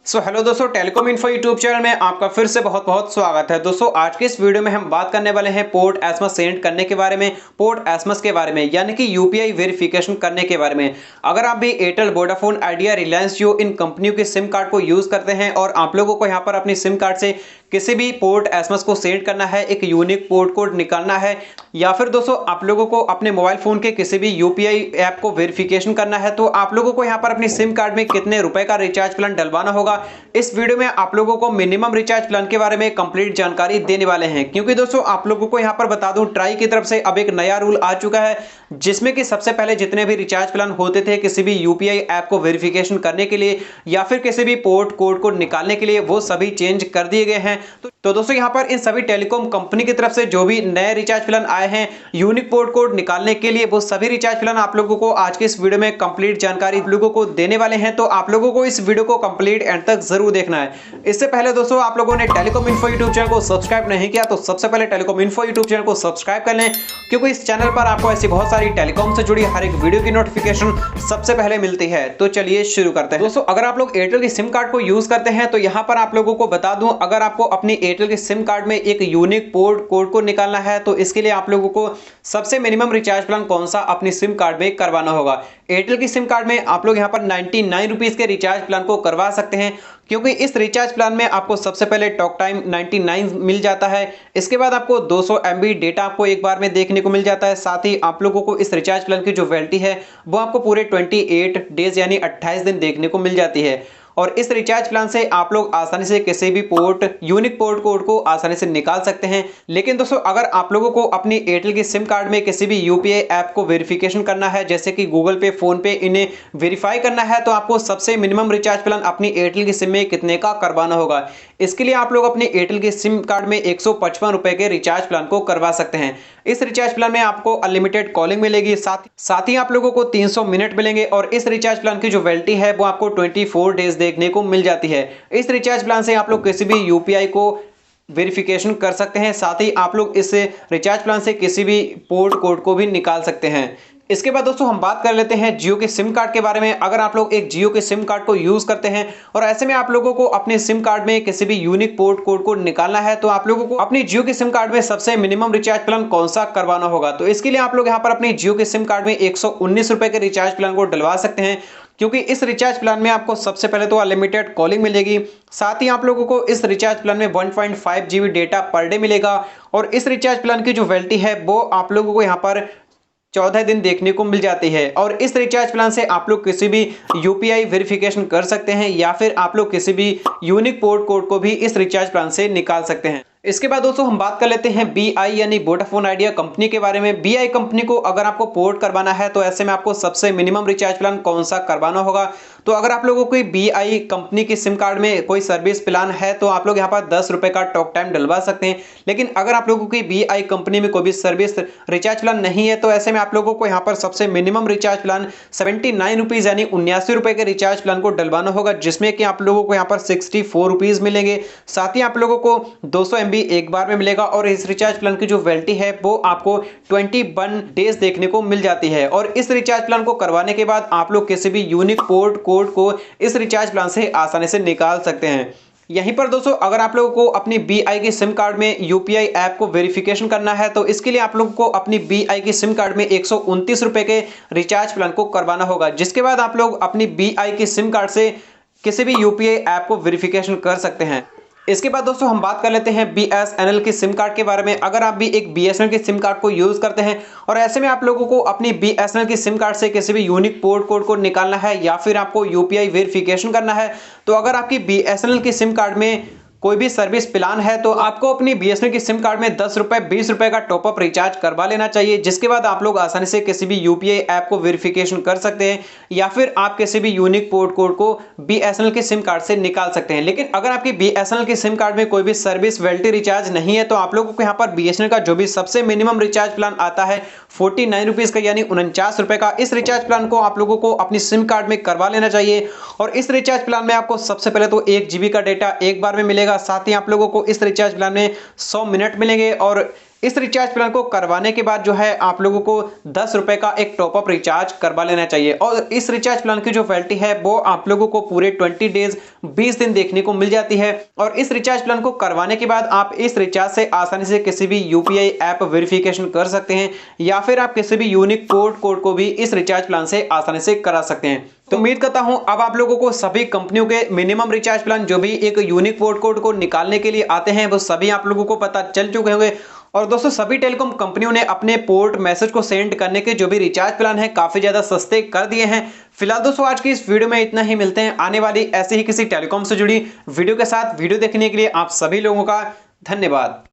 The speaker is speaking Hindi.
हेलो दोस्तों, टेलीकॉम इन्फो यूट्यूब चैनल में आपका फिर से बहुत बहुत स्वागत है। दोस्तों आज की इस वीडियो में हम बात करने वाले हैं पोर्ट एसएमएस सेंड करने के बारे में, पोर्ट एसएमएस के बारे में, यानी कि यूपीआई वेरिफिकेशन करने के बारे में। अगर आप भी एयरटेल, वोडाफोन, आइडिया, रिलायंस जियो इन कंपनियों के सिम कार्ड को यूज करते हैं और आप लोगों को यहाँ पर अपनी सिम कार्ड से किसी भी पोर्ट एसएमएस को सेंड करना है, एक यूनिक पोर्ट कोड निकालना है, या फिर दोस्तों आप लोगों को अपने मोबाइल फोन के किसी भी यूपीआई ऐप को वेरिफिकेशन करना है, तो आप लोगों को यहाँ पर अपनी सिम कार्ड में कितने रुपए का रिचार्ज प्लान डलवाना होगा, इस वीडियो में आप लोगों को मिनिमम रिचार्ज प्लान के बारे में कंप्लीट जानकारी देने वाले हैं। क्योंकि दोस्तों आप लोगों को यहाँ पर बता दूं, ट्राई की तरफ से अब एक नया रूल आ चुका है, जिसमें कि सबसे पहले जितने भी रिचार्ज प्लान होते थे किसी भी यूपीआई ऐप को वेरिफिकेशन करने के लिए या फिर किसी भी पोर्ट कोड को निकालने के लिए, वो सभी चेंज कर दिए गए हैं। तो दोस्तों यहाँ पर इन सभी टेलीकॉम कंपनी की तरफ से जो भी नए रिचार्ज प्लान आए हैं यूनिक पोर्ट कोड निकालने के लिए, वो सभी रिचार्ज प्लान आप लोगों को आज के इस वीडियो में कंप्लीट जानकारी आप लोगों को देने वाले हैं। तो आप लोगों को इस वीडियो को कंप्लीट एंड तक जरूर देखना है। इससे पहले दोस्तों आप लोगों ने टेलीकॉम इन्फो यूट्यूब चैनल को सब्सक्राइब नहीं किया तो सबसे पहले टेलीकॉम इन्फो यूट्यूब चैनल को सब्सक्राइब कर लें, क्योंकि इस चैनल पर आपको ऐसी बहुत सारी टेलीकॉम से जुड़ी हर एक वीडियो की नोटिफिकेशन सबसे पहले मिलती है। तो चलिए शुरू करते हैं। दोस्तों अगर आप लोग एयरटेल की सिम कार्ड को यूज करते हैं तो यहाँ पर आप लोगों को बता दूं, अगर आपको अपनी एयरटेल की सिम कार्ड में एक यूनिक पोर्ट कोड को निकालना है तो इसके लिए आप लोगों को सबसे मिनिमम रिचार्ज प्लान कौन सा अपनी सिम कार्ड में करवाना होगा। एयरटेल की सिम कार्ड में आप लोग यहाँ पर 99 रुपीज के रिचार्ज प्लान को करवा सकते हैं, क्योंकि इस रिचार्ज प्लान में आपको सबसे पहले टॉक टाइम 99 मिल जाता है। इसके बाद आपको 200 MB डेटा आपको एक बार में देखने को मिल जाता है। साथ ही आप लोगों को इस रिचार्ज प्लान की जो वैलिडिटी है वो आपको पूरे 28 डेज यानी 28 दिन देखने को मिल जाती है। और इस रिचार्ज प्लान से आप लोग आसानी से किसी भी यूनिक पोर्ट कोड को आसानी से निकाल सकते हैं। लेकिन दोस्तों अगर आप लोगों को अपनी एयरटेल की सिम कार्ड में किसी भी यूपीआई ऐप को वेरिफिकेशन करना है, जैसे कि गूगल पे, फोन पे, इन्हें वेरीफाई करना है, तो आपको सबसे मिनिमम रिचार्ज प्लान अपनी एयरटेल की सिम में कितने का करवाना होगा। इसके लिए आप लोग अपनी एयरटेल की सिम कार्ड में 155 रुपए के रिचार्ज प्लान को करवा सकते हैं। इस रिचार्ज प्लान में आपको अनलिमिटेड कॉलिंग मिलेगी, साथ ही आप लोगों को 300 मिनट मिलेंगे और इस रिचार्ज प्लान की जो वैलिडिटी है वो आपको 24 डेज देखने को मिल जाती है। इस रिचार्ज प्लान से आप लोग किसी भी यूपीआई को वेरिफिकेशन कर सकते हैं, साथ ही आप लोग इस रिचार्ज प्लान से किसी भी पोर्ट कोड को भी निकाल सकते हैं। इसके बाद दोस्तों हम बात कर लेते हैं जियो के सिम कार्ड के बारे में। अगर आप लोग एक जियो के सिम कार्ड को यूज करते हैं और ऐसे में आप लोगों को अपने सिम कार्ड में किसी भी यूनिक पोर्ट कोड को निकालना है, तो आप लोगों को अपनी जियो के सिम कार्ड में सबसे मिनिमम रिचार्ज प्लान कौन सा करवाना होगा। तो इसके लिए आप लोग यहाँ पर अपनी जियो के सिम कार्ड में 119 रुपए के रिचार्ज प्लान को डलवा सकते हैं, क्योंकि इस रिचार्ज प्लान में आपको सबसे पहले तो अनलिमिटेड कॉलिंग मिलेगी, साथ ही आप लोगों को इस रिचार्ज प्लान में 1.5 GB डेटा पर डे मिलेगा। और इस रिचार्ज प्लान की जो वैलिडिटी है वो आप लोगों को यहाँ पर 14 दिन देखने को मिल जाती है। और इस रिचार्ज प्लान से आप लोग किसी भी यूपीआई वेरिफिकेशन कर सकते हैं या फिर आप लोग किसी भी यूनिक पोर्ट कोड को भी इस रिचार्ज प्लान से निकाल सकते हैं। इसके बाद दोस्तों हम बात कर लेते हैं बीआई यानी वोडाफोन आइडिया कंपनी के बारे में। बीआई कंपनी को अगर आपको पोर्ट करवाना है तो ऐसे में आपको सबसे मिनिमम रिचार्ज प्लान कौन सा करवाना होगा। तो अगर आप लोगों को बीआई कंपनी की सिम कार्ड में कोई सर्विस प्लान है तो आप लोग यहाँ पर 10 रुपए का टॉक टाइम डलवा सकते हैं। लेकिन अगर आप लोगों की बीआई कंपनी में कोई भी सर्विस रिचार्ज प्लान नहीं है तो ऐसे में आप लोगों को यहाँ पर सबसे मिनिमम रिचार्ज प्लान 79 रुपीज यानी 79 रुपए के रिचार्ज प्लान को डलवाना होगा, जिसमें कि आप लोगों को यहाँ पर 64 रुपीज मिलेंगे। साथ ही आप लोगों को 200 MB एक बार में मिलेगा और इस रिचार्ज प्लान की जो वैलिडिटी है वो आपको 21 डेज देखने को मिल जाती है। और इस रिचार्ज प्लान को करवाने के बाद आप लोग किसी भी यूनिक पोर्ट कोड को इस रिचार्ज प्लान से आसानी से निकाल सकते हैं। यहीं पर दोस्तों अगर आप लोगों को अपनी बीआई की सिम कार्ड में यूपीआई ऐप को वेरिफिकेशन करना है तो इसके लिए आप लोगों को अपनी बीआई की सिम कार्ड में 129 रुपए के रिचार्ज प्लान को करवाना होगा, जिसके बाद आप लोग अपनी बीआई की सिम कार्ड से किसी भी यूपीआई ऐप को वेरिफिकेशन कर सकते हैं। इसके बाद दोस्तों हम बात कर लेते हैं बीएसएनएल की सिम कार्ड के बारे में। अगर आप भी एक बीएसएनएल की सिम कार्ड को यूज करते हैं और ऐसे में आप लोगों को अपनी बीएसएनएल की सिम कार्ड से किसी भी यूनिक पोर्ट कोड को निकालना है या फिर आपको यूपीआई वेरिफिकेशन करना है, तो अगर आपकी बीएसएनएल की सिम कार्ड में कोई भी सर्विस प्लान है तो आपको अपनी बीएसएनएल की सिम कार्ड में 10 रुपए 20 रुपए का टॉपअप रिचार्ज करवा लेना चाहिए, जिसके बाद आप लोग आसानी से किसी भी यूपीआई ऐप को वेरिफिकेशन कर सकते हैं या फिर आप किसी भी यूनिक पोर्ट कोड को बीएसएनएल के सिम कार्ड से निकाल सकते हैं। लेकिन अगर आपकी बीएसएनएल की सिम कार्ड में कोई भी सर्विस वैलिडिटी रिचार्ज नहीं है तो आप लोगों को यहाँ पर बीएसएनएल का जो भी सबसे मिनिमम रिचार्ज प्लान आता है 49 रुपीज का यानी 49 रुपए का, इस रिचार्ज प्लान को आप लोगों को अपनी सिम कार्ड में करवा लेना चाहिए। और इस रिचार्ज प्लान में आपको सबसे पहले तो 1 GB का डेटा एक बार में मिलेगा, साथ ही आप लोगों को इस रिचार्ज प्लान में 100 मिनट मिलेंगे और इस रिचार्ज प्लान को करवाने के बाद जो है आप लोगों को 10 रुपए का एक टॉपअप रिचार्ज करवा लेना चाहिए। और इस रिचार्ज प्लान की जो वैलिडिटी है वो आप लोगों को पूरे 20 डेज 20 दिन देखने को मिल जाती है। और इस रिचार्ज प्लान को करवाने के बाद आप इस रिचार्ज से आसानी से किसी भी यूपीआई ऐप वेरिफिकेशन कर सकते हैं, या फिर आप किसी भी यूनिक कोड को भी इस रिचार्ज प्लान से आसानी से करा सकते हैं। तो उम्मीद करता हूं अब आप लोगों को सभी कंपनियों के मिनिमम रिचार्ज प्लान जो भी एक यूनिक कोड को निकालने के लिए आते हैं वो सभी आप लोगों को पता चल चुके होंगे। और दोस्तों सभी टेलीकॉम कंपनियों ने अपने पोर्ट मैसेज को सेंड करने के जो भी रिचार्ज प्लान है काफी ज्यादा सस्ते कर दिए हैं। फिलहाल दोस्तों आज की इस वीडियो में इतना ही। मिलते हैं आने वाली ऐसे ही किसी टेलीकॉम से जुड़ी वीडियो के साथ। वीडियो देखने के लिए आप सभी लोगों का धन्यवाद।